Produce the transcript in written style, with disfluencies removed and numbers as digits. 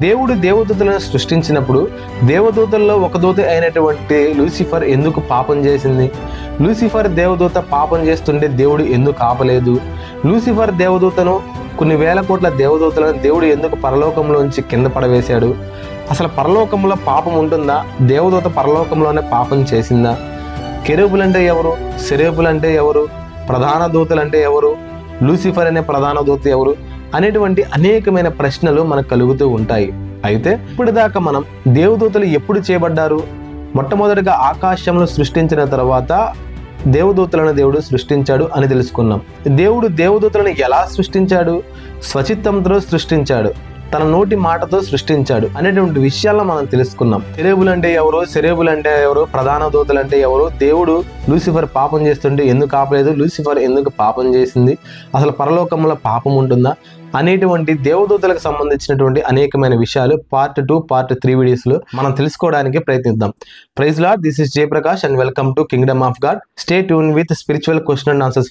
దేవుడు దేవదూతలను సృష్టించినప్పుడు దేవదూతల్లో ఒక దూత అయినటువంటి లూసిఫర్ ఎందుకు పాపం చేసింది? లూసిఫర్ దేవదూత పాపం చేస్తుంటే దేవుడు ఎందుకు ఆపలేదు? లూసిఫర్ దేవదూతను కొన్ని వేల కోట్ల దేవదూతలను దేవుడు ఎందుకు పరలోకంలోంచి కింద పడవేశాడు? అసలు పరలోకంలో పాపం ఉంటుందా? దేవదూత పరలోకంలోనే పాపం చేసిందా? కెరూబులంటే ఎవరు? సెరేబులంటే ఎవరు? ప్రధాన దూతలంటే ఎవరు? లూసిఫర్ అనే ప్రధాన దూత ఎవరు? అనేటువంటి అనేకమైన ప్రశ్నలు మనకు కలుగుతూ ఉంటాయి. అయితే ఇప్పటిదాకా మనం దేవదూతలు ఎప్పుడు చేయబడ్డారు? మొట్టమొదటిగా ఆకాశంలో సృష్టించిన తర్వాత దేవదూతలను దేవుడు సృష్టించాడు అని తెలుసుకున్నాం. దేవుడు దేవదూతలను ఎలా సృష్టించాడు? స్వచిత్తంతో సృష్టించాడు, తన నోటి మాటతో సృష్టించాడు అనేటువంటి విషయాలను మనం తెలుసుకున్నాం. కెరూబులు అంటే ఎవరు? సెరేబులు అంటే ఎవరు? ప్రధాన దూతలు అంటే ఎవరు? దేవుడు లూసిఫర్ పాపం చేస్తుంటే ఎందుకు ఆపలేదు? లూసిఫర్ ఎందుకు పాపం చేసింది? అసలు పరలోకంలో పాపం ఉంటుందా? అనేటువంటి దేవదూతలకు సంబంధించినటువంటి అనేకమైన విషయాలు పార్ట్ 2, పార్ట్ 3 వీడియోస్లో మనం తెలుసుకోవడానికి ప్రయత్నిద్దాం. Praise Lord, this is Jayaprakash and welcome to kingdom of God. Stay tune with spiritual question and answers.